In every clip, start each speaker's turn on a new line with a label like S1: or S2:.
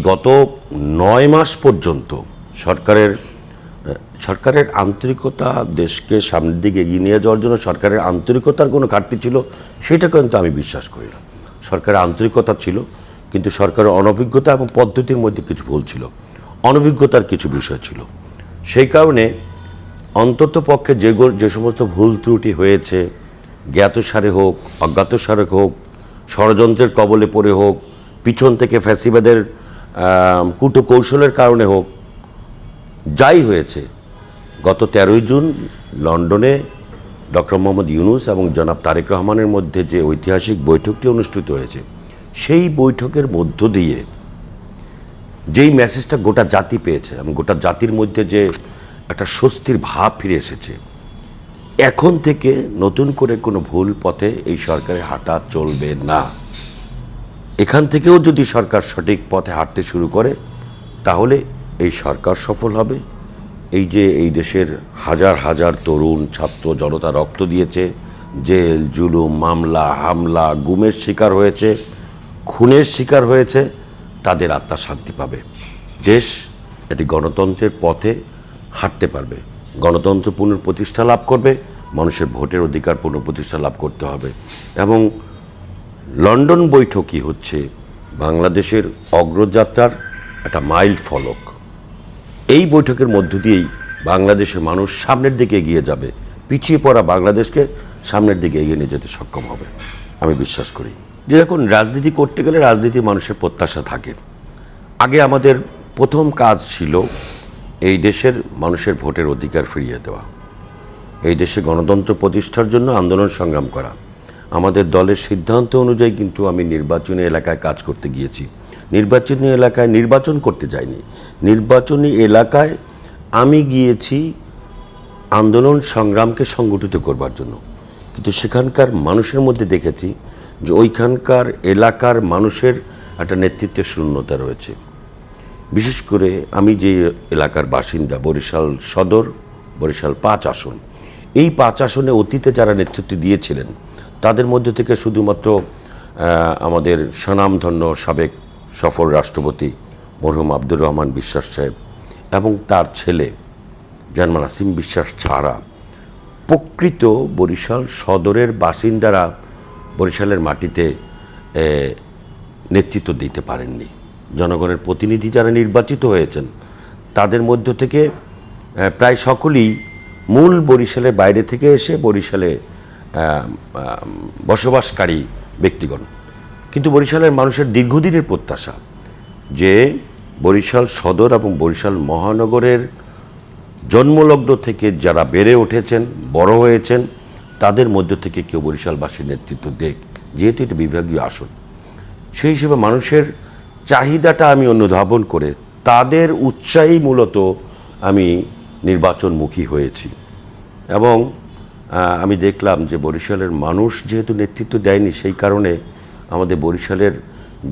S1: গত 9 মাস পর্যন্ত সরকারের আন্তরিকতা, দেশকে সামনের দিকে এগিয়ে নিয়ে যাওয়ার জন্য সরকারের আন্তরিকতার কোনো ঘাটতি ছিল সেটা কিন্তু আমি বিশ্বাস করি না। সরকারের আন্তরিকতা ছিল, কিন্তু সরকারের অনভিজ্ঞতা এবং পদ্ধতির মধ্যে কিছু ভুল ছিল, অনভিজ্ঞতার কিছু বিষয় ছিল। সেই কারণে অন্তত পক্ষে যে সমস্ত ভুল ত্রুটি হয়েছে, জ্ঞাতসারে হোক, অজ্ঞাতসারে হোক, ষড়যন্ত্রের কবলে পড়ে হোক, পিছন থেকে ফ্যাসিবাদের কূটকৌশলের কারণে হোক, যাই হয়েছে, গত 13ই জুন লন্ডনে ডক্টর মোহাম্মদ ইউনূস এবং জনাব তারেক রহমানের মধ্যে যে ঐতিহাসিক বৈঠকটি অনুষ্ঠিত হয়েছে, সেই বৈঠকের মধ্য দিয়ে যেই মেসেজটা গোটা জাতি পেয়েছে এবং গোটা জাতির মধ্যে যে একটা স্বস্তির ভাব ফিরে এসেছে, এখন থেকে নতুন করে কোনো ভুল পথে এই সরকারের হাঁটা চলবে না। এখান থেকেও যদি সরকার সঠিক পথে হাঁটতে শুরু করে, তাহলে এই সরকার সফল হবে। এই দেশের হাজার হাজার তরুণ ছাত্র জনতা রক্ত দিয়েছে, জেল, জুলুম, মামলা, হামলা, গুমের শিকার হয়েছে, খুনের শিকার হয়েছে, তাদের আত্মা শান্তি পাবে। দেশ এটি গণতন্ত্রের পথে হাঁটতে পারবে, গণতন্ত্র পুনঃপ্রতিষ্ঠা লাভ করবে, মানুষের ভোটের অধিকার পুনঃপ্রতিষ্ঠা লাভ করতে হবে। এবং লন্ডন বৈঠকই হচ্ছে বাংলাদেশের অগ্রযাত্রার একটা মাইল ফলক। এই বৈঠকের মধ্য দিয়েই বাংলাদেশের মানুষ সামনের দিকে এগিয়ে যাবে, পিছিয়ে পড়া বাংলাদেশকে সামনের দিকে এগিয়ে নিয়ে যেতে সক্ষম হবে, আমি বিশ্বাস করি। যে এখন রাজনীতি করতে গেলে রাজনীতি মানুষের প্রত্যাশা থাকে। আগে আমাদের প্রথম কাজ ছিল এই দেশের মানুষের ভোটের অধিকার ফিরিয়ে দেওয়া, এই দেশে গণতন্ত্র প্রতিষ্ঠার জন্য আন্দোলন সংগ্রাম করা। আমাদের দলের সিদ্ধান্ত অনুযায়ী কিন্তু আমি নির্বাচনী এলাকায় কাজ করতে গিয়েছি। নির্বাচনী এলাকায় নির্বাচন করতে যাইনি, নির্বাচনী এলাকায় আমি গিয়েছি আন্দোলন সংগ্রামকে সংগঠিত করবার জন্য। কিন্তু সেখানকার মানুষের মধ্যে দেখেছি যে ওইখানকার এলাকার মানুষের একটা নেতৃত্বের শূন্যতা রয়েছে। বিশেষ করে আমি যে এলাকার বাসিন্দা, বরিশাল সদর, বরিশাল 5 আসন, এই 5 আসনে অতীতে যারা নেতৃত্ব দিয়েছিলেন তাদের মধ্যে থেকে শুধুমাত্র আমাদের স্বনামধন্য সাবেক সফল রাষ্ট্রপতি মরহুম আব্দুর রহমান বিশ্বাস সাহেব এবং তার ছেলে জার্মান আসিম বিশ্বাস ছাড়া প্রকৃত বরিশাল সদরের বাসিন্দারা বরিশালের মাটিতে নেতৃত্ব দিতে পারেননি। জনগণের প্রতিনিধি যারা নির্বাচিত হয়েছেন তাদের মধ্য থেকে প্রায় সকলেই মূল বরিশালের বাইরে থেকে এসে বরিশালে বসবাসকারী ব্যক্তিগণ। কিন্তু বরিশালের মানুষের দীর্ঘদিনের প্রত্যাশা যে বরিশাল সদর এবং বরিশাল মহানগরের জন্মলগ্ন থেকে যারা বেড়ে উঠেছেন, বড় হয়েছেন, তাদের মধ্য থেকে কেউ বরিশালবাসীর নেতৃত্ব দেখ, যেহেতু এটা বিভাগীয় আসন। সেই হিসেবে মানুষের চাহিদাটা আমি অনুধাবন করে তাদের উৎসাহেই মূলত আমি নির্বাচনমুখী হয়েছি। এবং আমি দেখলাম যে বরিশালের মানুষ যেহেতু নেতৃত্ব দেয়নি, সেই কারণে আমাদের বরিশালের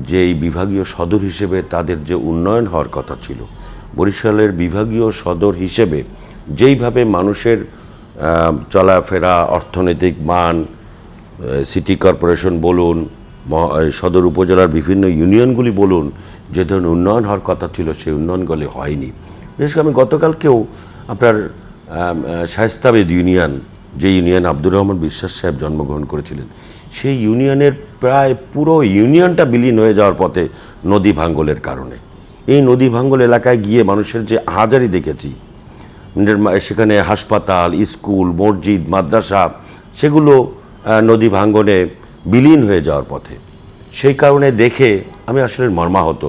S1: যেই বিভাগীয় সদর হিসেবে তাদের যে উন্নয়ন হওয়ার কথা ছিল, বরিশালের বিভাগীয় সদর হিসেবে যেইভাবে মানুষের চলাফেরা, অর্থনৈতিক মান, সিটি কর্পোরেশন বলুন, সদর উপজেলার বিভিন্ন ইউনিয়নগুলি বলুন, যে ধরনের উন্নয়ন হওয়ার কথা ছিল সেই উন্নয়নগুলি হয়নি। বিশেষ করে আমি গতকালকেও আপনার শায়েস্তাবাদ ইউনিয়ন, যে ইউনিয়ন আব্দুর রহমান বিশ্বাস সাহেব জন্মগ্রহণ করেছিলেন, সেই ইউনিয়নের প্রায় পুরো ইউনিয়নটা বিলীন হয়ে যাওয়ার পথে নদী ভাঙ্গলের কারণে। এই নদী ভাঙ্গল এলাকায় গিয়ে মানুষের যে হাজারি দেখেছি, সেখানে হাসপাতাল, স্কুল, মসজিদ, মাদ্রাসা সেগুলো নদী ভাঙ্গনে বিলীন হয়ে যাওয়ার পথে। সেই কারণে দেখে আমি আসলে মর্মাহত।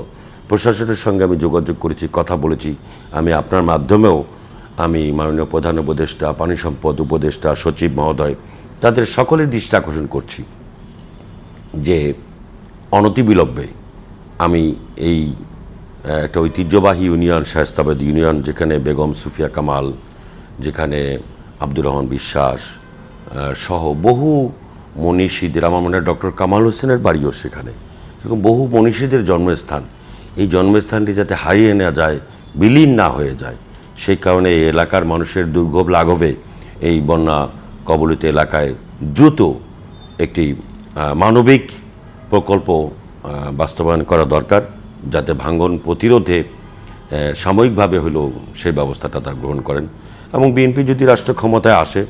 S1: প্রশাসনের সঙ্গে আমি যোগাযোগ করেছি, কথা বলেছি। আমি আপনার মাধ্যমেও আমি মাননীয় প্রধান উপদেষ্টা, পানি সম্পদ উপদেষ্টা, সচিব মহোদয়, তাদের সকলের দৃষ্টি আকর্ষণ করছি যে অনতিবিলম্বে আমি এই একটা ঐতিহ্যবাহী ইউনিয়ন শায়েস্তাবাদ ইউনিয়ন, যেখানে বেগম সুফিয়া কামাল, যেখানে আব্দুর রহমান বিশ্বাস সহ বহু মনীষীদের, আমার মনে হয় ডক্টর কামাল হোসেনের বাড়িও সেখানে, এরকম বহু মনীষীদের জন্মস্থান, এই জন্মস্থানটি যাতে হারিয়ে না যায়, বিলীন না হয়ে যায়, সেই কারণে এই এলাকার মানুষের দুর্ভোগ লাঘবে এই বন্যা কবলিত এলাকায় দ্রুত একটি মানবিক প্রকল্প বাস্তবায়ন করা দরকার, যাতে ভাঙন প্রতিরোধে সাময়িকভাবে হলেও সেই ব্যবস্থাটা তারা গ্রহণ করেন। এবং বিএনপি যদি রাষ্ট্র ক্ষমতায় আসে,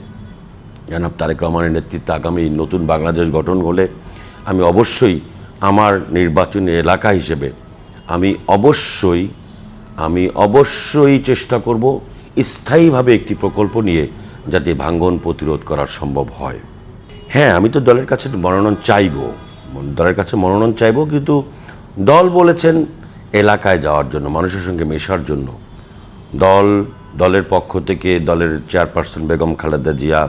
S1: জনাব তারেক রহমানের নেতৃত্বে আগামী নতুন বাংলাদেশ গঠন হলে আমি অবশ্যই আমার নির্বাচনী এলাকা হিসেবে আমি অবশ্যই চেষ্টা করব স্থায়ীভাবে একটি প্রকল্প নিয়ে যাতে ভাঙন প্রতিরোধ করা সম্ভব হয়। হ্যাঁ, আমি তো দলের কাছে মনোনয়ন চাইব, কিন্তু দল বলেছেন এলাকায় যাওয়ার জন্য, মানুষের সঙ্গে মেশার জন্য। দলের পক্ষ থেকে দলের চেয়ারপারসন বেগম খালেদা জিয়া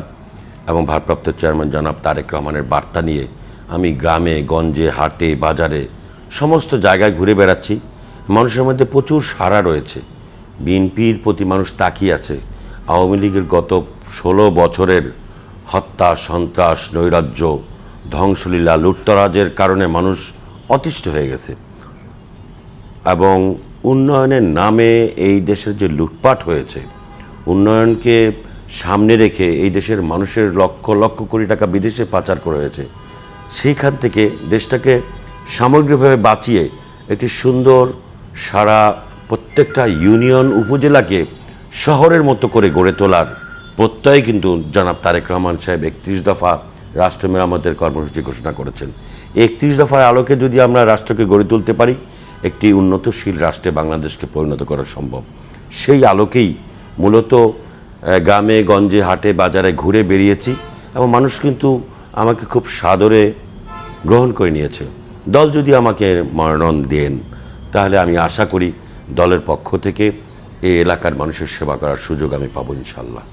S1: এবং ভারপ্রাপ্ত চেয়ারম্যান জনাব তারেক রহমানের বার্তা নিয়ে আমি গ্রামে গঞ্জে হাটে বাজারে সমস্ত জায়গায় ঘুরে বেড়াচ্ছি। মানুষের মধ্যে প্রচুর সাড়া রয়েছে। বিএনপির প্রতি মানুষ তাকিয়ে আছে। আওয়ামী লীগের গত 16 বছরের হত্যা, সন্ত্রাস, নৈরাজ্য, ধ্বংসলীলা, লুটতরাজের কারণে মানুষ অতিষ্ঠ হয়ে গেছে। এবং উন্নয়নের নামে এই দেশের যে লুটপাট হয়েছে, উন্নয়নকে সামনে রেখে এই দেশের মানুষের লক্ষ লক্ষ কোটি টাকা বিদেশে পাচার করা হয়েছে। সেইখান থেকে দেশটাকে সামগ্রিকভাবে বাঁচিয়ে একটি সুন্দর সারা প্রত্যেকটা ইউনিয়ন উপজেলাকে শহরের মতো করে গড়ে তোলার প্রত্যয় কিন্তু জনাব তারেক রহমান সাহেব 31 দফা রাষ্ট্র মেরামতের কর্মসূচি ঘোষণা করেছেন। 31 দফার আলোকে যদি আমরা রাষ্ট্রকে গড়ে তুলতে পারি, একটি উন্নতশীল রাষ্ট্রে বাংলাদেশকে পরিণত করা সম্ভব। সেই আলোকেই মূলত গ্রামে গঞ্জে হাটে বাজারে ঘুরে বেরিয়েছি এবং মানুষ কিন্তু আমাকে খুব সাদরে গ্রহণ করে নিয়েছে। দল যদি আমাকে মনোনয়ন দেন, তাহলে আমি আশা করি দলের পক্ষ থেকে এই এলাকার মানুষের সেবা করার সুযোগ আমি পাবো ইনশাল্লাহ।